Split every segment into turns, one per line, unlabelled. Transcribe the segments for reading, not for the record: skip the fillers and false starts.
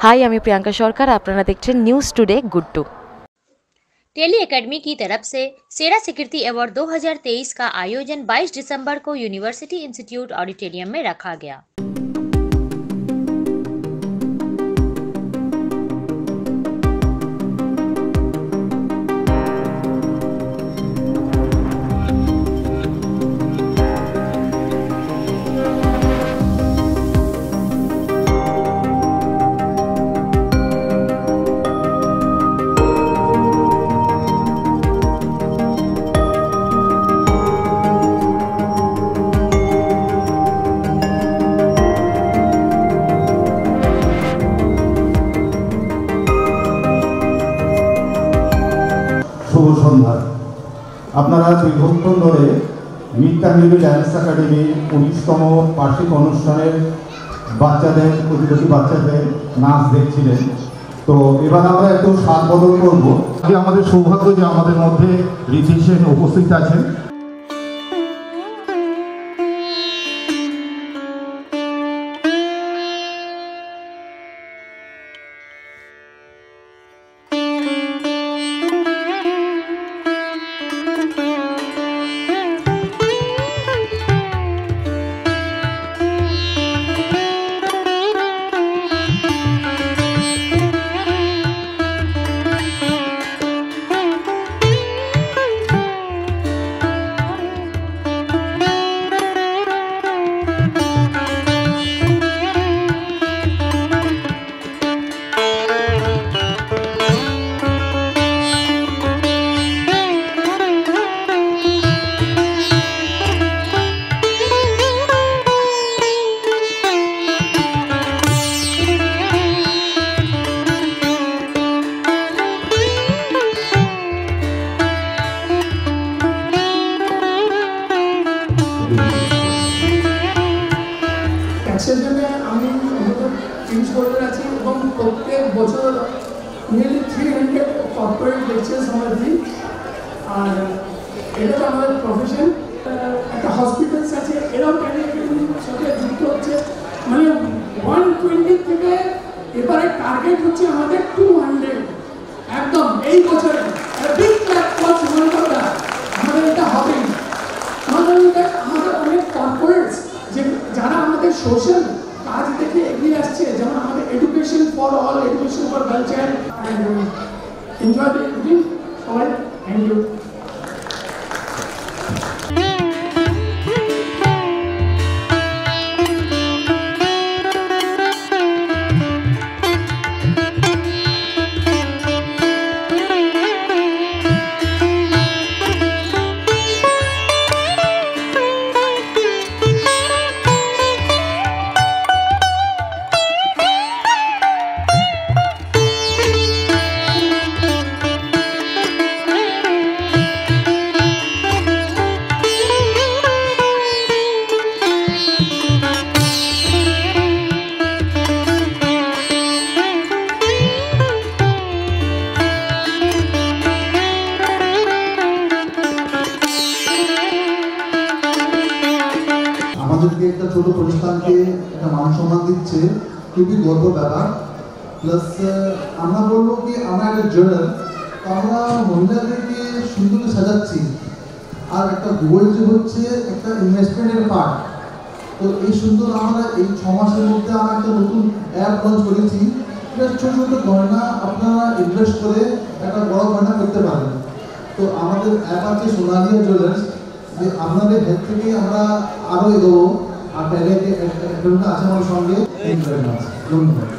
High आमी प्रियंका सरकार, आपनारा देखछेन न्यूज़ टुडे गुड्डू।
टेली एकेडमी की तरफ से सेरा सिक्योरिटी अवार्ड 2023 का आयोजन 22 दिसंबर को यूनिवर्सिटी इंस्टीट्यूट ऑडिटोरियम में रखा गया।
শুভ সন্ধ্যা। আপনারা দীর্ঘক্ষণ ধরে মিড মিল ডান্স একাডেমির 19তম বার্ষিক অনুষ্ঠানের বাচ্চাদের প্রতিবেশী বাচ্চাদের নাচ দেখছিলেন। তো এবার আমরা একটু স্বাদ বদল করবো। আজকে আমাদের সৌভাগ্য যে আমাদের মধ্যে ঋদ্ধি সেন উপস্থিত আছেন।
प्रत्येक बचर नियरलि 300 कॉर्पोरेट लेक्चार्स हमारे और এটা তো আমাদের প্রফেশন। একটা হসপিটালস আছে এরাও টেলিএকাডেমির সাথে যুক্ত হচ্ছে, মানে 120 থেকে এবারে টার্গেট হচ্ছে আমাদের 200 একদম এই বছরে। বিগ প্ল্যাটফর্ম সমানতা আমাদের এটা হবে। আমাদের অনেক কর্পোরেটস যে যারা আমাদের সোশ্যাল কাজ থেকে এগিয়ে আসছে, যেমন আমাদের education for all, education for culture and enjoy the evening. সবাই থ্যাংক ইউ।
আমাদেরকে একটা ছোট প্রতিষ্ঠানকে একটা মান সম্মান দিচ্ছে, খুবই গর্ব ব্যাপার। প্লাস আমরা বলবো কি আমরা একটা জার্নাল, আমরা মহিলাদেরকে সুন্দর সাজাচ্ছি, আর একটা গোল যে হচ্ছে একটা ইনভেস্টমেন্টের পার্ট। তো এই সুন্দর আমরা এই 6 মাসের মধ্যে আমরা একটা নতুন অ্যাপ লঞ্চ করেছি। এটা ছোটো ছোটো গয়না আপনারা ইনভেস্ট করে একটা বড় গয়না করতে পারেন। তো আমাদের অ্যাপ আছে সোনালিয়া জুয়েলার্স, যে আপনাদের হেলথ থেকে আমরা আরও এগোবো। আর প্যারেন্ট আছে আমার সঙ্গে। ধন্যবাদ।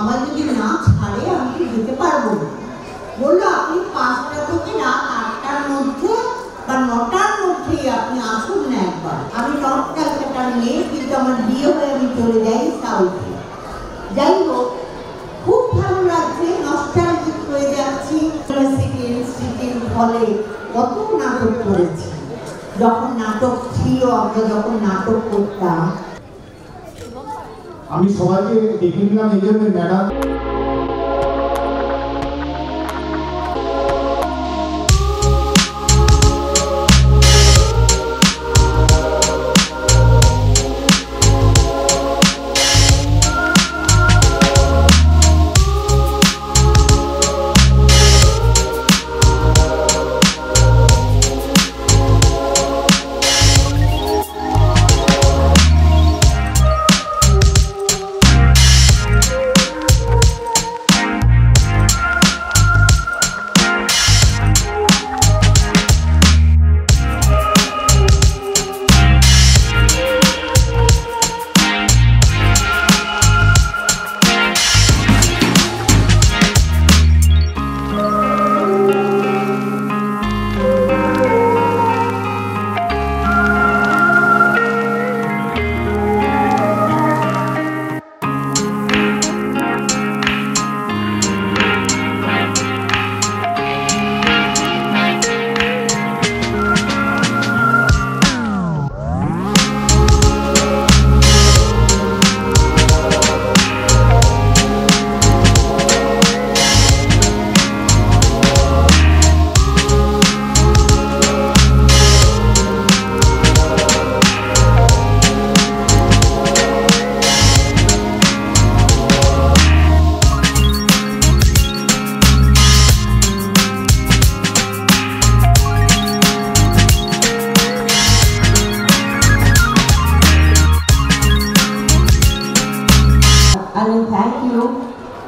আমার যদি না ছাড়ে আমি তো যেতে পারবো না। বললো আপনি 5টা থেকে রাত 8টার মধ্যে বা 9টার মধ্যেই আপনি আসুন না একবার। আমি নর্থ ক্যালকাটার মেয়ে, কিন্তু আমার বিয়ে হয়ে আমি চলে যাই সাউথে। যাই হোক, খুব ভালো লাগছে, নস্টালজিক হয়ে যাচ্ছি। ইনস্টিটিউট হলে কত নাটক করেছি, যখন নাটক ছিল, আমরা যখন নাটক করতাম।
আমি সবাইকে ডেকে নিলাম এই জন্য madam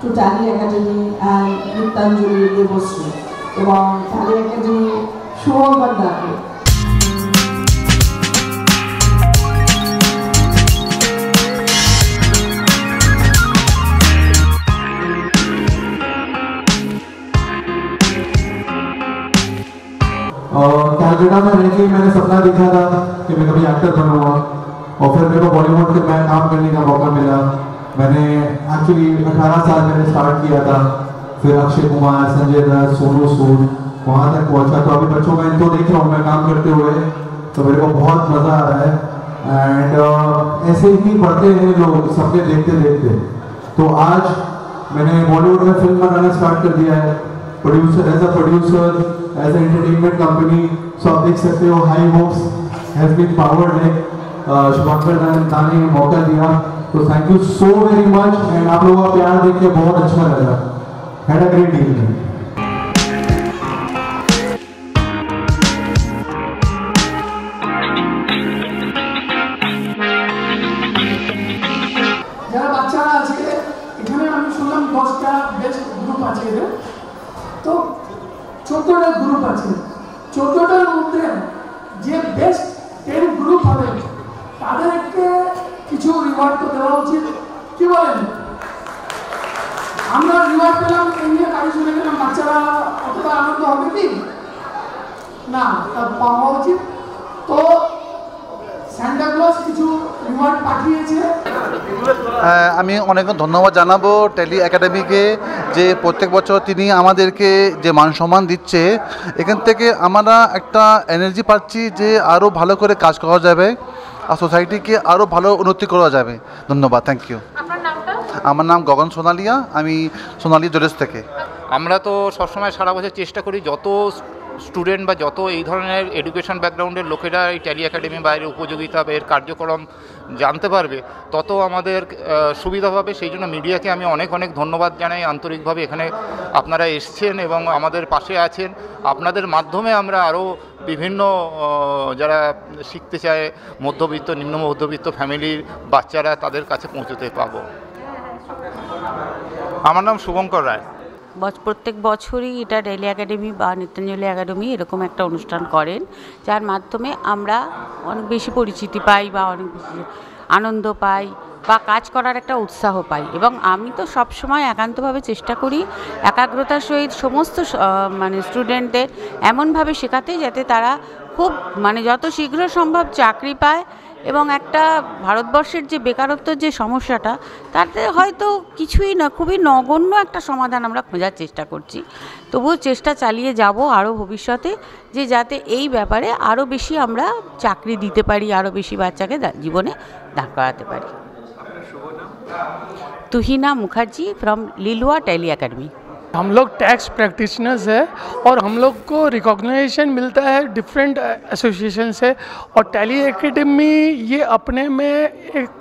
to Tally Academy and Nitanjali Devosri এবং Tally Academy শুভঙ্কর দাকে।
कलकत्ता में रह के मैंने सपना देखा था कि मैं कभी एक्टर बनूंगा, और फिर मेरे को बॉलीवुड के मैं काम करने का मौका मिला। मैंने एक्चुअली 18 साल मैंने स्टार्ट किया था, फिर अक्षय कुमार, संजय दत्त, सोनू सूद वहाँ तक पहुँचा। तो अभी बच्चों का इनको देख रहा हूँ मैं काम करते हुए, तो मेरे को बहुत मज़ा आ रहा है। एंड ऐसे ही बढ़ते हैं लोग सपने देखते देखते। तो आज मैंने बॉलीवुड में फिल्म बनाना स्टार्ट कर दिया है, producer as a producer, as a entertainment company. So आप देख सकते हो high hopes has been powered है। शुभंकर दा ने मौका दिया, तो thank you so very much. And आप लोगों का प्यार देख के बहुत अच्छा लगा। Had a great evening.
যারা বাচ্চারা আছে এখানে আমি শুনলাম 10টা বেস্ট গ্রুপ আছে এদের, তো 14টা গ্রুপ আছে। 14টার মধ্যে যে বেস্ট 10 গ্রুপ হবে তাদেরকে কিছু রিওয়ার্ড তো দেওয়া উচিত, কি বলেন? আমরা রিওয়ার্ড পেলাম, এই নিয়ে কাজে শুনে গেলাম, বাচ্চারা অতটা আনন্দ হবে কি না, তা পাওয়া উচিত। তো স্যান্টা ক্লজ কিছু রিওয়ার্ড পাঠিয়েছে।
আমি অনেক ধন্যবাদ জানাবো ট্যালি একাডেমিকে, যে প্রত্যেক বছর তিনি আমাদেরকে যে মান সম্মান দিচ্ছে। এখান থেকে আমরা একটা এনার্জি পাচ্ছি যে আরও ভালো করে কাজ করা যাবে আর সোসাইটিকে আরও ভালো উন্নতি করা যাবে। ধন্যবাদ, থ্যাংক ইউ। আমার নাম গগন সোনালিয়া, আমি সোনালী জুয়েলার্স থেকে।
আমরা তো সবসময় সারা বছর চেষ্টা করি যত স্টুডেন্ট বা যত এই ধরনের এডুকেশন ব্যাকগ্রাউন্ডের লোকেরা এই ট্যালি একাডেমি বাইরে উপযোগিতা বা এর কার্যক্রম জানতে পারবে, তত আমাদের সুবিধা হবে। সেই জন্য মিডিয়াকে আমি অনেক অনেক ধন্যবাদ জানাই আন্তরিকভাবে। এখানে আপনারা এসছেন এবং আমাদের পাশে আছেন। আপনাদের মাধ্যমে আমরা আরও বিভিন্ন যারা শিখতে চায়, মধ্যবিত্ত, নিম্ন মধ্যবিত্ত ফ্যামিলির বাচ্চারা, তাদের কাছে পৌঁছতে পাবো। আমার নাম শুভঙ্কর রায়।
প্রত্যেক বছরই এটা ট্যালি একাডেমি বা নিত্যাঞ্জলি একাডেমি এরকম একটা অনুষ্ঠান করেন, যার মাধ্যমে আমরা অনেক বেশি পরিচিতি পাই বা অনেক বেশি। আনন্দ পাই বা কাজ করার একটা উৎসাহ পাই। এবং আমি তো সবসময় একান্তভাবে চেষ্টা করি একাগ্রতার সহিত সমস্ত মানে স্টুডেন্টদের এমনভাবে শেখাতে যাতে তারা খুব মানে যত শীঘ্র সম্ভব চাকরি পায় এবং একটা ভারতবর্ষের যে বেকারত্বের যে সমস্যাটা তাতে হয়তো কিছুই না, খুবই নগণ্য একটা সমাধান আমরা খোঁজার চেষ্টা করছি। তবুও চেষ্টা চালিয়ে যাব আরও ভবিষ্যতে যে যাতে এই ব্যাপারে আরও বেশি আমরা চাকরি দিতে পারি, আরও বেশি বাচ্চাকে জীবনে দাঁড় করাতে পারি। Tuhina Mukherjee from Liluah Tally academy.
हम लोग टैक्स प्रैक्टिशनर्स है और हम लोग को रिकॉग्निशन मिलता है डिफरेंट एसोसिएशन से, और टैली एकेडमी ये अपने में एक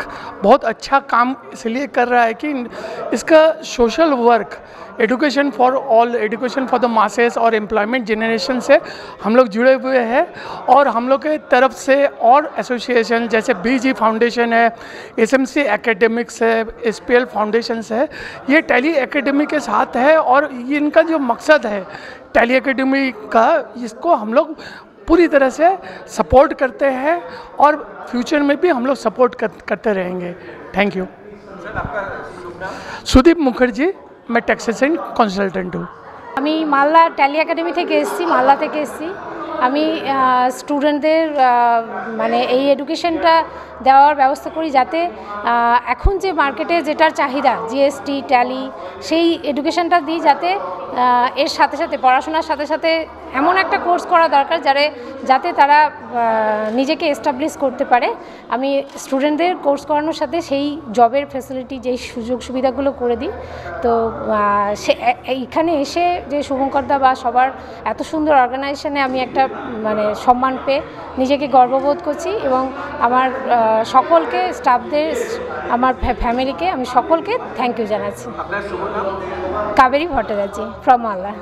बहुत अच्छा काम इसलिए कर रहा है कि इसका social work education for all, education for the masses और एम्प्लॉयमेंट जनरेशन से हम लोग जुड़े हुए हैं। और हम लोग के तरफ से और एसोसिएशन जैसे बीजी फाउंडेशन है, एसएमसी एकेडमिक्स है, एसपीएल फाउंडेशन है, ये टैली एकेडमी के साथ है। और इनका जो मकसद है टैली एकेडमी का, इसको हम लोग पूरी तरह से सपोर्ट करते हैं और फ्यूचर में भी हम लोग सपोर्ट करते रहेंगे। Thank you. सुदीप मुखर्जी, मैं टैक्सेशन कन्सालटेंट हूँ।
আমি মালদা ট্যালি একাডেমি থেকে এসেছি, মালদা থেকে এসেছি। আমি স্টুডেন্টদের মানে এই এডুকেশনটা দেওয়ার ব্যবস্থা করি যাতে এখন যে মার্কেটে যেটার চাহিদা জিএসটি ট্যালি, সেই এডুকেশনটা দিই যাতে এর সাথে সাথে পড়াশোনার সাথে সাথে এমন একটা কোর্স করা দরকার যাতে তারা নিজেকে এস্টাবলিশ করতে পারে। আমি স্টুডেন্টদের কোর্স করানোর সাথে সেই জবের ফ্যাসিলিটি, যেই সুযোগ সুবিধাগুলো করে দিই। তো এইখানে এসে যে শুভঙ্করদা বা সবার এত সুন্দর অর্গানাইজেশনে আমি একটা মানে সম্মান পেয়ে নিজেকে গর্ববোধ করছি এবং আমার সকলকে, স্টাফদের, আমার ফ্যামিলিকে আমি সকলকে থ্যাংক ইউ জানাচ্ছি। কাবেরী ভট্টাচার্য ফ্রম মালদা।